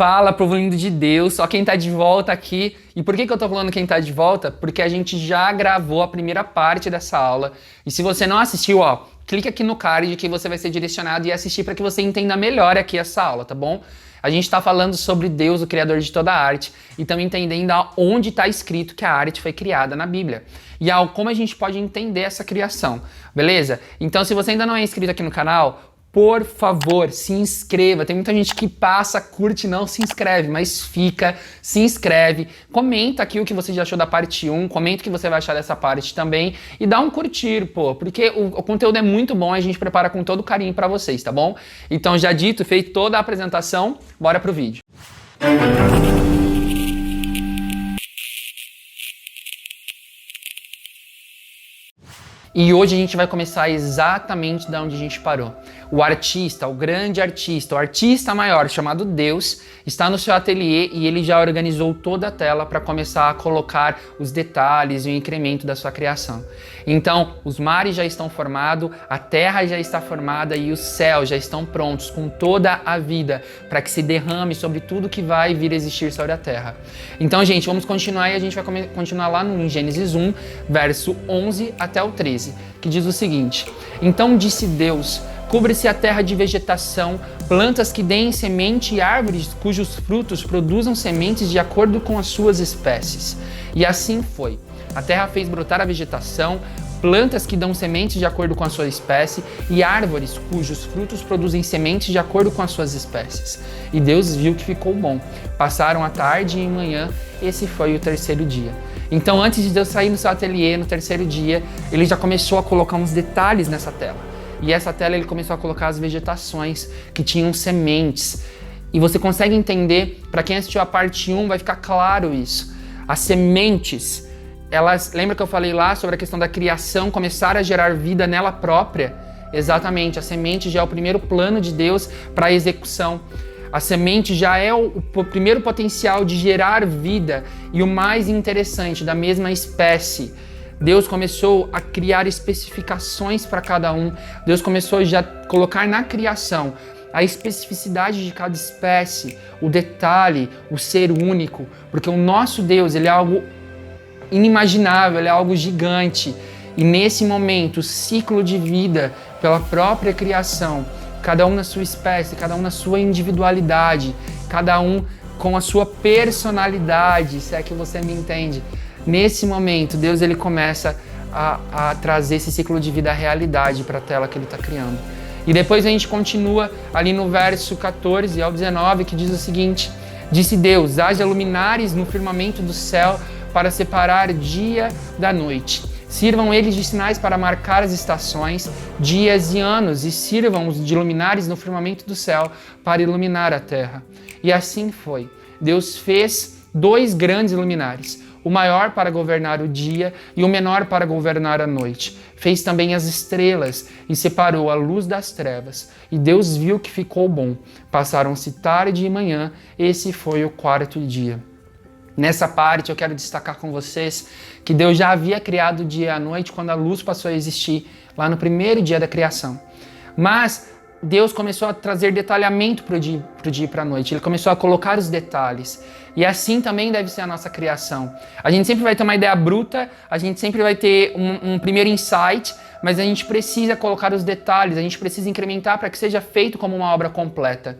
Fala, povo lindo de Deus, só quem tá de volta aqui. E por que eu tô falando quem tá de volta? Porque a gente já gravou a primeira parte dessa aula. E se você não assistiu, ó, clica aqui no card que você vai ser direcionado e assistir para que você entenda melhor aqui essa aula, tá bom? A gente tá falando sobre Deus, o Criador de toda a arte, e também entendendo onde está escrito que a arte foi criada na Bíblia. E como a gente pode entender essa criação, beleza? Então, se você ainda não é inscrito aqui no canal, por favor, se inscreva. Tem muita gente que passa, curte, não se inscreve, mas fica, se inscreve. Comenta aqui o que você já achou da parte 1, comenta o que você vai achar dessa parte também e dá um curtir, pô, porque o conteúdo é muito bom e a gente prepara com todo carinho pra vocês, tá bom? Então, já dito, feito toda a apresentação, bora pro vídeo. E hoje a gente vai começar exatamente da onde a gente parou. O artista, o grande artista, o artista maior chamado Deus, está no seu ateliê e ele já organizou toda a tela para começar a colocar os detalhes e o incremento da sua criação. Então, os mares já estão formados, a terra já está formada e os céus já estão prontos com toda a vida para que se derrame sobre tudo que vai vir a existir sobre a terra. Então, gente, vamos continuar e a gente vai continuar lá no Gênesis 1, verso 11 até o 13, que diz o seguinte: Então disse Deus: Cubra-se a terra de vegetação, plantas que deem semente e árvores cujos frutos produzam sementes de acordo com as suas espécies. E assim foi. A terra fez brotar a vegetação, plantas que dão sementes de acordo com a sua espécie e árvores cujos frutos produzem sementes de acordo com as suas espécies. E Deus viu que ficou bom. Passaram a tarde e manhã, esse foi o terceiro dia. Então, antes de Deus sair no seu ateliê, no terceiro dia, ele já começou a colocar uns detalhes nessa tela. E essa tela ele começou a colocar as vegetações que tinham sementes. E você consegue entender, para quem assistiu a parte 1, vai ficar claro isso. As sementes, elas, lembra que eu falei lá sobre a questão da criação, começar a gerar vida nela própria? Exatamente, a semente já é o primeiro plano de Deus para a execução. A semente já é o primeiro potencial de gerar vida e o mais interessante, da mesma espécie. Deus começou a criar especificações para cada um. Deus começou já a colocar na criação a especificidade de cada espécie, o detalhe, o ser único. Porque o nosso Deus, ele é algo inimaginável, ele é algo gigante. E nesse momento, o ciclo de vida pela própria criação, cada um na sua espécie, cada um na sua individualidade, cada um com a sua personalidade, se é que você me entende. Nesse momento, Deus ele começa a trazer esse ciclo de vida à realidade para a tela que ele está criando. E depois a gente continua ali no verso 14 ao 19, que diz o seguinte: Disse Deus: haja luminares no firmamento do céu para separar dia da noite. Sirvam eles de sinais para marcar as estações, dias e anos, e sirvam-os de luminares no firmamento do céu para iluminar a terra. E assim foi. Deus fez 2 grandes luminares, o maior para governar o dia e o menor para governar a noite. Fez também as estrelas e separou a luz das trevas. E Deus viu que ficou bom. Passaram-se tarde e manhã, esse foi o 4º dia. Nessa parte eu quero destacar com vocês que Deus já havia criado o dia e a noite quando a luz passou a existir, lá no primeiro dia da criação. Mas Deus começou a trazer detalhamento para o dia e para a noite. Ele começou a colocar os detalhes. E assim também deve ser a nossa criação. A gente sempre vai ter uma ideia bruta, a gente sempre vai ter um primeiro insight, mas a gente precisa colocar os detalhes, a gente precisa incrementar para que seja feito como uma obra completa.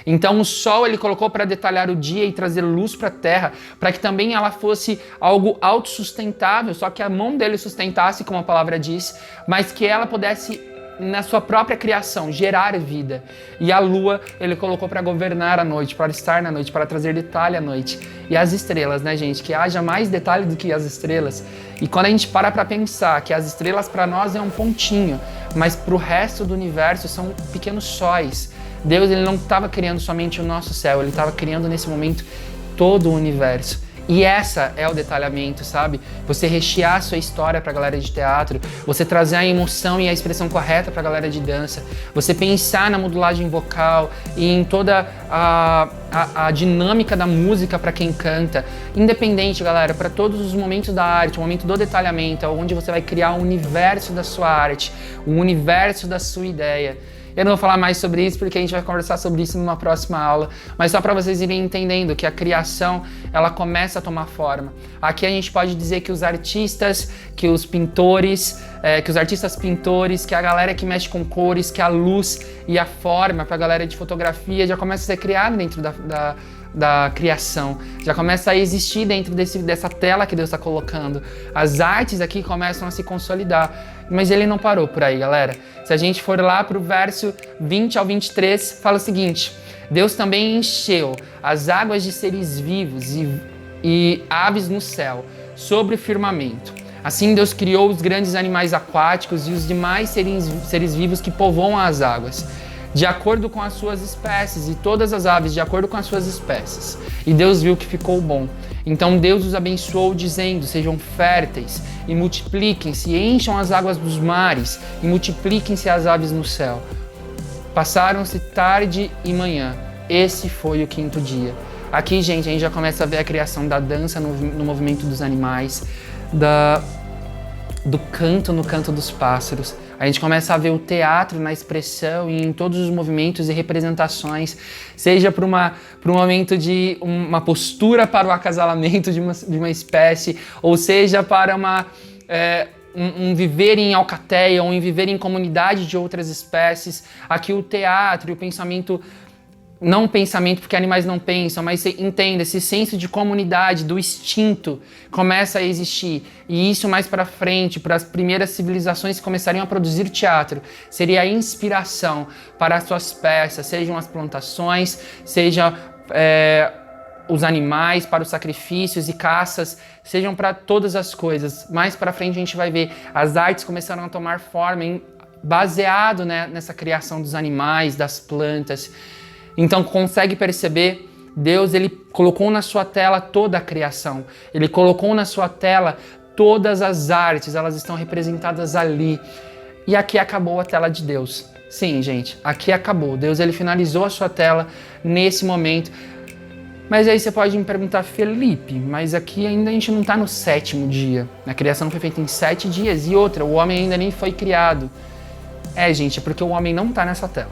Então o sol ele colocou para detalhar o dia e trazer luz para a terra, para que também ela fosse algo autossustentável, só que a mão dele sustentasse, como a palavra diz, mas que ela pudesse na sua própria criação, gerar vida. E a lua, ele colocou para governar a noite, para estar na noite, para trazer detalhe à noite. E as estrelas, né, gente? Que haja mais detalhe do que as estrelas. E quando a gente para pensar que as estrelas para nós é um pontinho, mas para o resto do universo são pequenos sóis. Deus, ele não estava criando somente o nosso céu, ele estava criando nesse momento todo o universo. E essa é o detalhamento, sabe? Você rechear a sua história pra galera de teatro, você trazer a emoção e a expressão correta pra galera de dança, você pensar na modulagem vocal e em toda a dinâmica da música pra quem canta. Independente, galera, pra todos os momentos da arte, o momento do detalhamento, onde você vai criar o universo da sua arte, o universo da sua ideia. Eu não vou falar mais sobre isso porque a gente vai conversar sobre isso numa próxima aula, mas só para vocês irem entendendo que a criação, ela começa a tomar forma. Aqui a gente pode dizer que os artistas, que os pintores, que os artistas pintores, que a galera que mexe com cores, que a luz e a forma para a galera de fotografia já começa a ser criada dentro da criação, já começa a existir dentro dessa tela que Deus está colocando. As artes aqui começam a se consolidar, mas ele não parou por aí, galera. Se a gente for lá para o verso 20 ao 23, fala o seguinte: Deus também encheu as águas de seres vivos e aves no céu, sobre o firmamento. Assim Deus criou os grandes animais aquáticos e os demais seres vivos que povoam as águas, de acordo com as suas espécies, e todas as aves de acordo com as suas espécies. E Deus viu que ficou bom. Então Deus os abençoou, dizendo: sejam férteis e multipliquem-se, e encham as águas dos mares, e multipliquem-se as aves no céu. Passaram-se tarde e manhã. Esse foi o quinto dia. Aqui, gente, a gente já começa a ver a criação da dança no movimento dos animais, do canto no canto dos pássaros. A gente começa a ver o teatro na expressão e em todos os movimentos e representações, seja para um momento de uma postura para o acasalamento de uma espécie, ou seja para um viver em alcateia, ou um viver em comunidade de outras espécies. Aqui o teatro e o pensamento, não pensamento porque animais não pensam, mas você entenda, esse senso de comunidade, do instinto, começa a existir. E isso mais para frente, para as primeiras civilizações que começariam a produzir teatro, seria a inspiração para as suas peças, sejam as plantações, sejam os animais, para os sacrifícios e caças, sejam para todas as coisas. Mais para frente a gente vai ver as artes começaram a tomar forma baseado, né, nessa criação dos animais, das plantas. Então consegue perceber, Deus ele colocou na sua tela toda a criação, ele colocou na sua tela todas as artes, elas estão representadas ali. E aqui acabou a tela de Deus. Sim, gente, aqui acabou. Deus ele finalizou a sua tela nesse momento. Mas aí você pode me perguntar: Felipe, mas aqui ainda a gente não está no 7º dia. A criação foi feita em 7 dias e outra, o homem ainda nem foi criado. Gente, é porque o homem não está nessa tela.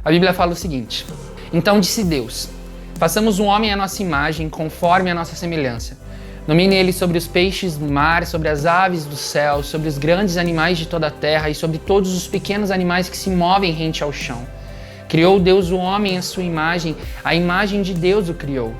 A Bíblia fala o seguinte: então disse Deus: façamos um homem à nossa imagem, conforme a nossa semelhança. Domine ele sobre os peixes do mar, sobre as aves do céu, sobre os grandes animais de toda a terra e sobre todos os pequenos animais que se movem rente ao chão. Criou Deus o homem à sua imagem, a imagem de Deus o criou.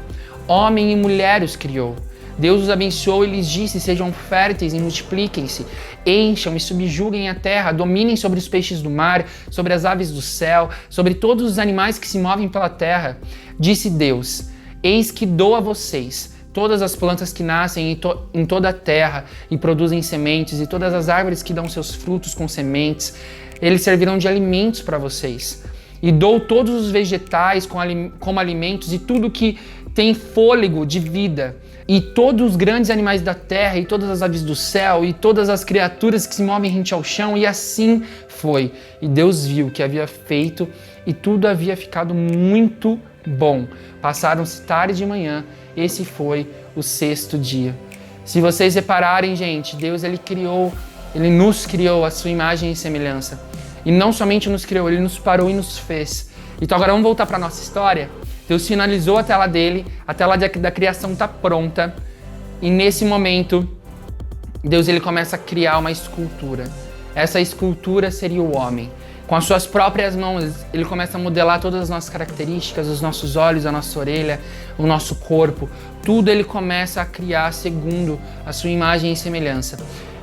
Homem e mulher os criou. Deus os abençoou e lhes disse: sejam férteis e multipliquem-se, encham e subjuguem a terra, dominem sobre os peixes do mar, sobre as aves do céu, sobre todos os animais que se movem pela terra. Disse Deus: eis que dou a vocês todas as plantas que nascem em toda a terra e produzem sementes, e todas as árvores que dão seus frutos com sementes, eles servirão de alimentos para vocês. E dou todos os vegetais como alimentos, e tudo que tem fôlego de vida, e todos os grandes animais da terra, e todas as aves do céu, e todas as criaturas que se movem rente ao chão. E assim foi. E Deus viu o que havia feito, e tudo havia ficado muito bom. Passaram-se tarde e manhã. Esse foi o 6º dia. Se vocês repararem, gente, Deus ele nos criou a sua imagem e semelhança. E não somente nos criou, ele nos parou e nos fez. Então agora vamos voltar para a nossa história. Deus finalizou a tela dele, a tela da criação está pronta. E nesse momento, Deus ele começa a criar uma escultura. Essa escultura seria o homem. Com as suas próprias mãos, ele começa a modelar todas as nossas características, os nossos olhos, a nossa orelha, o nosso corpo. Tudo ele começa a criar segundo a sua imagem e semelhança.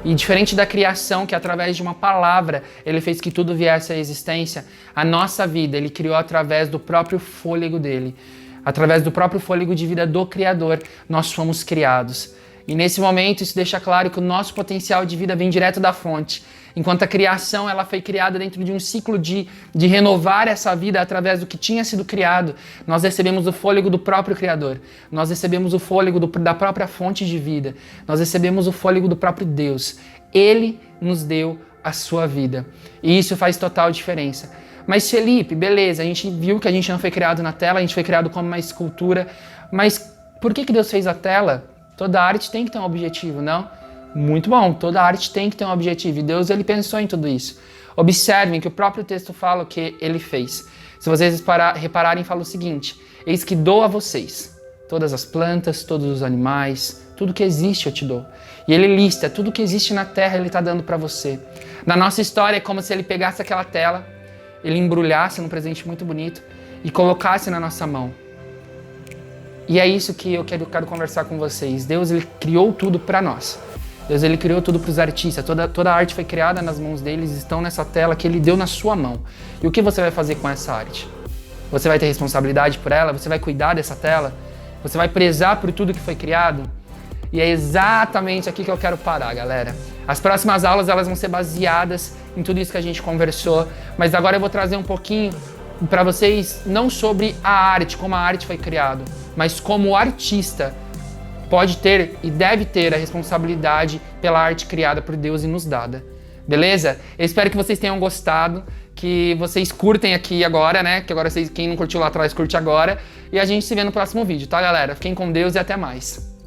E diferente da criação, que através de uma palavra ele fez que tudo viesse à existência, a nossa vida ele criou através do próprio fôlego dele. Através do próprio fôlego de vida do Criador, nós fomos criados. E nesse momento isso deixa claro que o nosso potencial de vida vem direto da fonte. Enquanto a criação ela foi criada dentro de um ciclo de renovar essa vida através do que tinha sido criado, nós recebemos o fôlego do próprio Criador. Nós recebemos o fôlego da própria fonte de vida. Nós recebemos o fôlego do próprio Deus. Ele nos deu a sua vida. E isso faz total diferença. Mas Felipe, beleza, a gente viu que a gente não foi criado na tela, a gente foi criado como uma escultura. Mas por que Deus fez a tela? Toda arte tem que ter um objetivo, não? Muito bom, toda arte tem que ter um objetivo, e Deus ele pensou em tudo isso. Observem que o próprio texto fala o que ele fez. Se vocês repararem, fala o seguinte: eis que dou a vocês todas as plantas, todos os animais, tudo que existe eu te dou. E ele lista tudo que existe na terra, ele está dando para você. Na nossa história é como se ele pegasse aquela tela, ele embrulhasse num presente muito bonito e colocasse na nossa mão. E é isso que eu quero conversar com vocês. Deus, ele criou tudo para nós. Deus, ele criou tudo para os artistas. Toda a arte foi criada nas mãos deles, estão nessa tela que ele deu na sua mão. E o que você vai fazer com essa arte? Você vai ter responsabilidade por ela? Você vai cuidar dessa tela? Você vai prezar por tudo que foi criado? E é exatamente aqui que eu quero parar, galera. As próximas aulas, elas vão ser baseadas em tudo isso que a gente conversou, mas agora eu vou trazer um pouquinho para vocês, não sobre a arte, como a arte foi criada, mas como o artista pode ter e deve ter a responsabilidade pela arte criada por Deus e nos dada. Beleza? Eu espero que vocês tenham gostado, que vocês curtem aqui agora, né? Que agora quem não curtiu lá atrás, curte agora. E a gente se vê no próximo vídeo, tá, galera? Fiquem com Deus e até mais.